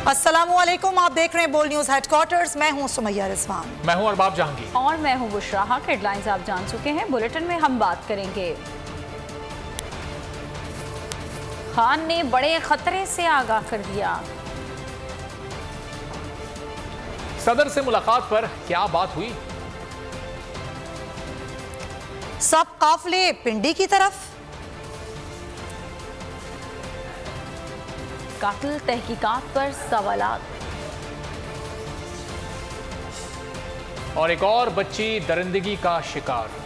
अस्सलामुअलैकुम, आप देख रहे हैं बोल न्यूज हेडक्वार्टर्स। मैं हूं सुमैया रिजवान। मैं हूं अरबाब जहांगीर और मैं हूं बुशरा। हेडलाइंस आप जान चुके हैं, बुलेटिन में हम बात करेंगे। खान ने बड़े खतरे से आगाह कर दिया। सदर से मुलाकात पर क्या बात हुई? सब काफिले पिंडी की तरफ। कातिल तहकीकात पर सवालात। और एक और बच्ची दरिंदगी का शिकार।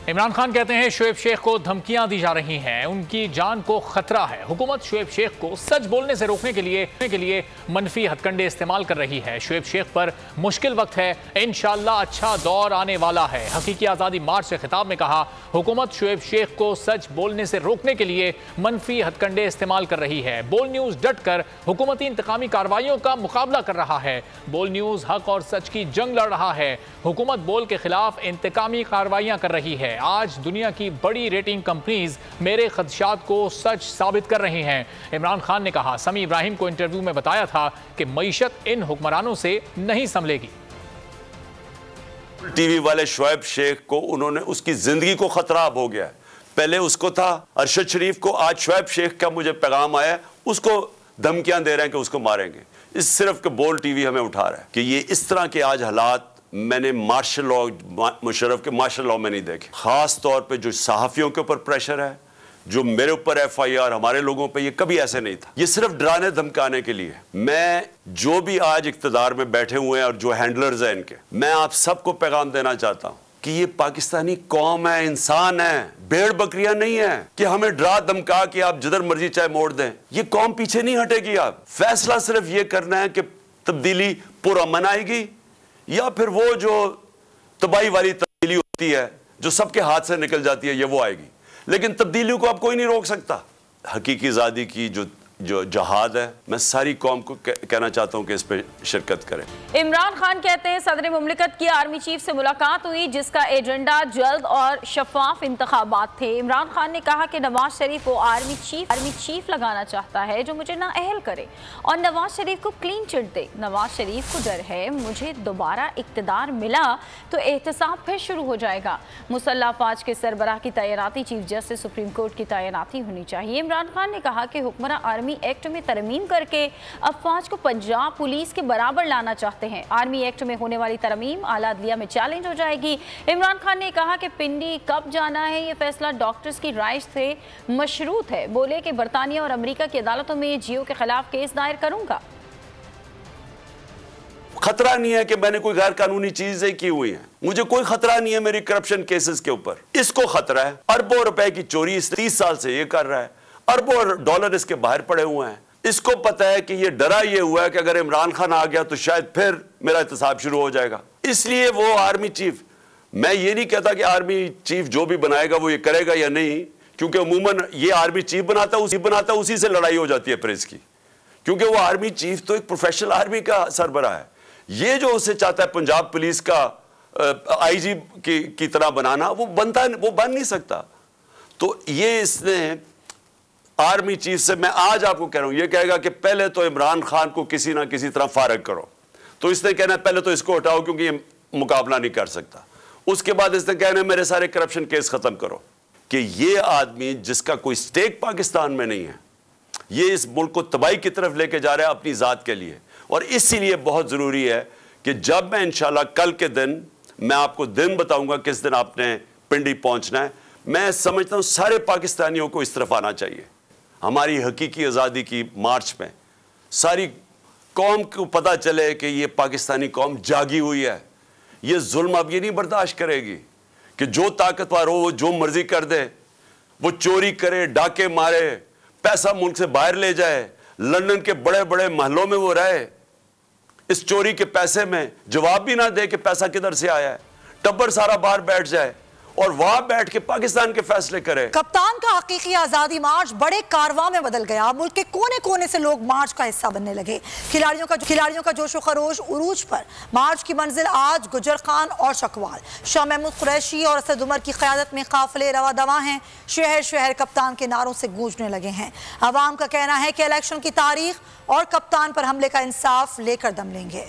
इमरान खान कहते हैं शोएब शेख को धमकियां दी जा रही हैं, उनकी जान को खतरा है। हुकूमत शोएब शेख को सच बोलने से रोकने के लिए मनफी हथकंडे इस्तेमाल कर रही है। शोएब शेख पर मुश्किल वक्त है, इंशाअल्लाह अच्छा दौर आने वाला है। हकीकी आज़ादी मार्च से खिताब में कहा, हुकूमत शोएब शेख को सच बोलने से रोकने के लिए मनफी हथकंडे इस्तेमाल कर रही है। बोल न्यूज़ डट कर हुकूमती इंतकामी कार्रवाइयों का मुकाबला कर रहा है। बोल न्यूज़ हक और सच की जंग लड़ रहा है। हुकूमत बोल के खिलाफ इंतकामी कार्रवाइयां कर रही है। आज दुनिया की बड़ी रेटिंग कंपनीज मेरे खदशात को सच साबित कर रही हैं। इमरान खान ने कहा, समी इब्राहिम को इंटरव्यू में बताया था कि मईशत इन हुक्मरानों से नहीं संभलेगी। टीवी वाले शोएब शेख को उन्होंने उसकी जिंदगी को खतरा अब हो गया है। पहले उसको था अरशद शरीफ को, आज शोएब शेख का मुझे पैगाम आया, उसको धमकियां दे रहे हैं कि उसको मारेंगे। इस सिर्फ के बोल टीवी हमें उठा रहा है कि ये इस तरह के आज हालात मैंने मार्शल लॉ, मुशर्रफ के मार्शल लॉ में नहीं देखे। खास तौर पे जो सहाफ़ियों के ऊपर प्रेशर है, जो मेरे ऊपर FIR, हमारे लोगों पे, ये कभी ऐसे नहीं था। ये सिर्फ डराने धमकाने के लिए। मैं जो भी आज इक़्तिदार में बैठे हुए हैं और जो हैंडलर्स हैं इनके, मैं आप सबको पैगाम देना चाहता हूँ कि ये पाकिस्तानी कौम है, इंसान है, भेड़ बकरियां नहीं है कि हमें डरा धमका कि आप जिधर मर्जी चाहे मोड़ दें। ये कौम पीछे नहीं हटेगी। आप फैसला सिर्फ ये करना है कि तब्दीली पुरअमन आएगी या फिर वो जो तबाही वाली तब्दीली होती है जो सबके हाथ से निकल जाती है, ये वो आएगी। लेकिन तब्दीलियों को अब कोई नहीं रोक सकता। हकीकी आज़ादी की जो जहाद है, मैं सारी कौम को कहना चाहता हूं कि इस पे शिरकत करें। इमरान खान कहते हैं सदर मुमलिकत की आर्मी चीफ से मुलाकात हुई जिसका एजेंडा जल्द और शफाफ इंतखाबात थे। इमरान खान ने कहा कि नवाज शरीफ को आर्मी चीफ लगाना चाहता है जो मुझे नाअहल करे और नवाज शरीफ को क्लीन चिट दे। नवाज शरीफ को डर है मुझे दोबारा इक्तदार मिला तो एहतसाब फिर शुरू हो जाएगा। मुसल्लह अफवाज के सरबराह की तैनाती चीफ जस्टिस सुप्रीम कोर्ट की तैनाती होनी चाहिए। इमरान खान ने कहा कि हुक्मरान आर्मी एक्ट में तरमीम करके अफवाज को पंजाब पुलिस के बराबर लाना चाहते हैं। आर्मी एक्ट में होने वाली तरमीम आला अदलिया में चैलेंज हो जाएगी। इमरान खान ने कहा कि पिंडी कब जाना है ये फैसला डॉक्टर्स की राय से मशरूत है। बोले कि बरतानिया और अमेरिका की अदालतों में जियो के खिलाफ केस दायर करूंगा। खतरा नहीं है कि मैंने कोई गैर कानूनी चीजें की हुई हैं। मुझे कोई खतरा नहीं है मेरी करप्शन केसेस के ऊपर। इसको खतरा है अरबों रुपए की चोरी, इस 30 साल से ये कर रहा है, अरबों डॉलर इसके बाहर पड़े हुए हैं। इसको पता है कि ये डरा ये हुआ है कि अगर इमरान खान आ गया तो शायद फिर मेरा एहतसाब शुरू हो जाएगा। इसलिए वो आर्मी चीफ, मैं ये नहीं कहता कि आर्मी चीफ जो भी बनाएगा वो ये करेगा या नहीं, क्योंकि अमूमन ये आर्मी चीफ बनाता है उसी से लड़ाई हो जाती है फिर इसकी, क्योंकि वो आर्मी चीफ तो एक प्रोफेशनल आर्मी का सरबराह है। ये जो उसे चाहता है पंजाब पुलिस का IG की तरह बनाना, वो बन नहीं सकता। तो ये इसने आर्मी चीफ से, मैं आज आपको कह रहा हूं, ये कहेगा कि पहले तो इमरान खान को किसी ना किसी तरह फारग करो, तो इसने कहना है पहले तो इसको हटाओ क्योंकि ये मुकाबला नहीं कर सकता। उसके बाद इसने कहना है मेरे सारे करप्शन केस खत्म करो। कि ये आदमी जिसका कोई स्टेक पाकिस्तान में नहीं है, ये इस मुल्क को तबाही की तरफ लेके जा रहा है अपनी जात के लिए। और इसीलिए बहुत जरूरी है कि जब मैं इंशाल्लाह कल के दिन, मैं आपको दिन बताऊंगा किस दिन आपने पिंडी पहुंचना है, मैं समझता हूं सारे पाकिस्तानियों को इस तरफ आना चाहिए। हमारी हकीकी आज़ादी की मार्च में सारी कौम को पता चले कि ये पाकिस्तानी कौम जागी हुई है। ये जुल्म अब ये नहीं बर्दाश्त करेगी कि जो ताकतवर हो वो जो मर्जी कर दे, वो चोरी करे, डाके मारे, पैसा मुल्क से बाहर ले जाए, लंदन के बड़े बड़े महलों में वो रहे, इस चोरी के पैसे में जवाब भी ना दे कि पैसा किधर से आया है, टब्बर सारा बाहर बैठ जाए और वहां बैठ के पाकिस्तान के फैसले करे। कप्तान का हकीकी आजादी मार्च बड़े कारवां में बदल गया। मुल्क के कोने कोने से लोग मार्च का हिस्सा बनने लगे। खिलाड़ियों का जोशो खरोश उरूज पर। मार्च की मंजिल आज गुजर खान और चकवाल, शाह महमूद कुरैशी और असद उमर की क़यादत में काफिले रवा दवा हैं। शहर शहर कप्तान के नारों से गूंजने लगे हैं। अवाम का कहना है कि इलेक्शन की तारीख और कप्तान पर हमले का इंसाफ लेकर दम लेंगे।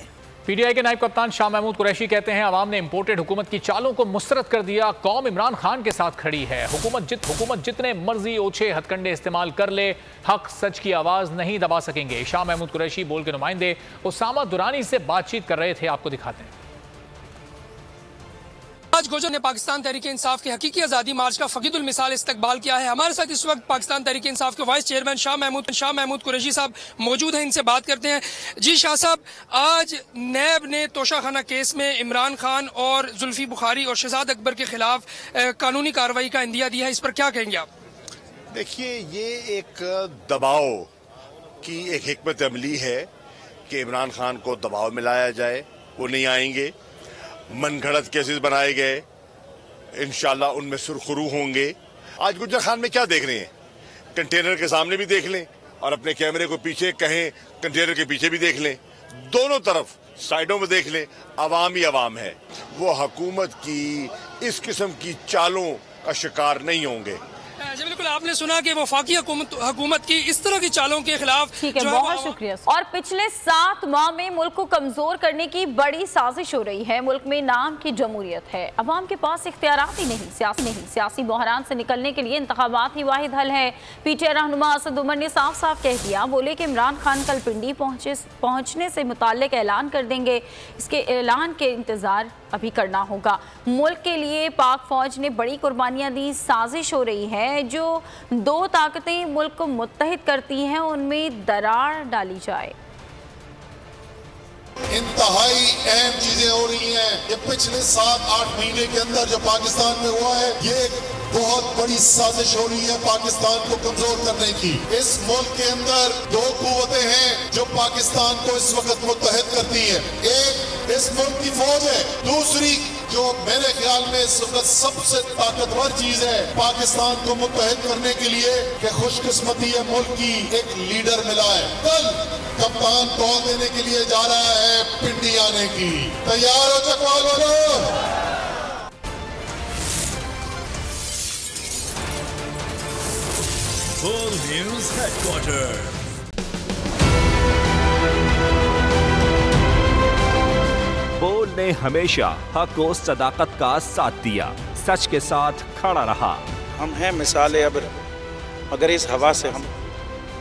पीटीआई के नायब कप्तान शाह महमूद कुरैशी कहते हैं अवाम ने इंपोर्टेड हुकूमत की चालों को मुस्तरद कर दिया। कौम इमरान खान के साथ खड़ी है। हुकूमत जितने मर्जी ओछे हथकंडे इस्तेमाल कर ले, हक सच की आवाज नहीं दबा सकेंगे। शाह महमूद कुरैशी बोल के नुमाइंदे उसामा दुरानी से बातचीत कर रहे थे। आपको दिखाते हैं। आज गुजर ने पाकिस्तान तहरीक इंसाफ के हकीकी आज़ादी मार्च का फ़कीदुल मिसाल इस्तकबाल किया है। हमारे साथ इस वक्त पाकिस्तान तहरीक इंसाफ के वाइस चेयरमैन शाह महमूद कुरैशी साहब मौजूद हैं। इनसे बात करते हैं। जी शाह साहब, आज नैब ने तोशाखाना केस में इमरान खान और जुल्फी बुखारी और शहजाद अकबर के खिलाफ कानूनी कार्रवाई का इंदिया दिया है, इस पर क्या कहेंगे आप? देखिए, ये एक दबाव की एक हिकमत अमली है कि इमरान खान को दबाव में लाया जाए। वो नहीं आएंगे। मनगढ़ंत केसेस बनाए गए, इंशाल्लाह उनमें सुरखरू होंगे। आज गुजर खान में क्या देख रहे हैं? कंटेनर के सामने भी देख लें और अपने कैमरे को पीछे कहें कंटेनर के पीछे भी देख लें, दोनों तरफ साइडों में देख लें, अवाम ही अवाम है। वो हुकूमत की इस किस्म की चालों का शिकार नहीं होंगे। जी बिल्कुल, आपने सुना कि वफाकी हुकूमत की इस तरह की चालों के खिलाफ। ठीक है, बहुत शुक्रिया। और पिछले 7 माह में मुल्क को कमजोर करने की बड़ी साजिश हो रही है। मुल्क में नाम की जमहूरियत है, अवाम के पास इख्तियारात ही नहीं, सियासी बहरान से निकलने के लिए इंतखाबात ही वाहिद हल है। पीटीआई रहनुमा असद उमर ने साफ साफ कह दिया, बोले कि इमरान खान कल पिंडी पहुंचने से मुताल्लिक ऐलान कर देंगे। इसके ऐलान के इंतजार अभी करना होगा। मुल्क के लिए पाक फौज ने बड़ी कुर्बानियां दी। साजिश हो रही है जो 2 ताकतें मुल्क को मुत्तहिद करती हैं, उनमें दरार डाली जाए। इंतहाई अहम चीजें हो रही हैं। ये पिछले 7-8 महीने के अंदर जो पाकिस्तान में हुआ है, ये एक बहुत बड़ी साजिश हो रही है पाकिस्तान को कमजोर करने की। इस मुल्क के अंदर 2 कुव्वतें हैं जो पाकिस्तान को इस वक्त मुत्तहिद करती है। एक इस मुल्क की फौज है, दूसरी जो मेरे ख्याल में इस वक्त सबसे ताकतवर चीज है पाकिस्तान को मुत्तहिद करने के लिए कि खुशकिस्मती है मुल्क की एक लीडर मिला है। कल कप्तान कॉल देने के लिए जा रहा है पिंडी आने की। तैयार हो चकवाल वालों? बोल न्यूज हेडक्वार्टर। बोल ने हमेशा हक और सदाकत का साथ दिया, सच के साथ खड़ा रहा। हम हैं मिसाल अब्र, मगर इस हवा से हम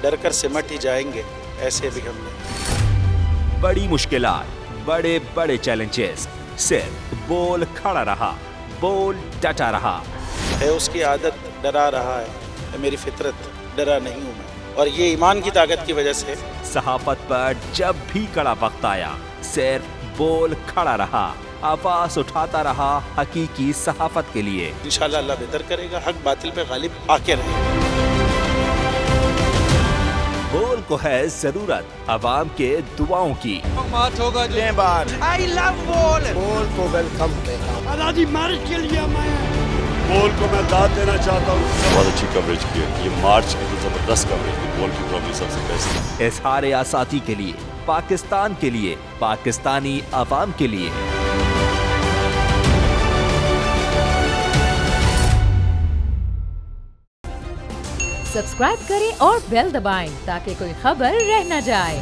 डर कर सिमट ही जाएंगे, ऐसे भी हम नहीं। बड़ी मुश्किलात, बड़े बड़े चैलेंजेस, सिर्फ बोल खड़ा रहा, बोल डटा रहा। है उसकी आदत डरा रहा है, मेरी फितरत डरा नहीं हूँ मैं, और ये ईमान की ताकत की वजह से। सहाफत पर जब भी कड़ा वक्त आया, सिर्फ बोल खड़ा रहा, आवाज उठाता रहा हकीकी सहाफत के लिए। इंशाल्लाह अल्लाह बेहतर करेगा, हक बातिल पे गालिब आके रहे। बोल को है जरूरत अवाम के दुआओं की। आई लव बोल। बोल को वेलकम आजादी मार्च के लिए बोल को मैं दाद देना चाहता हूँ। बहुत अच्छी कवरेज की है, ये मार्च की तो जबरदस्त कवरेज थी। बोल की प्रॉब्लम सबसे बेस्ट। इज़हार आज़ादी के लिए, पाकिस्तान के लिए, पाकिस्तानी अवाम के लिए। सब्सक्राइब करें और बेल दबाएं ताकि कोई खबर रह न जाए।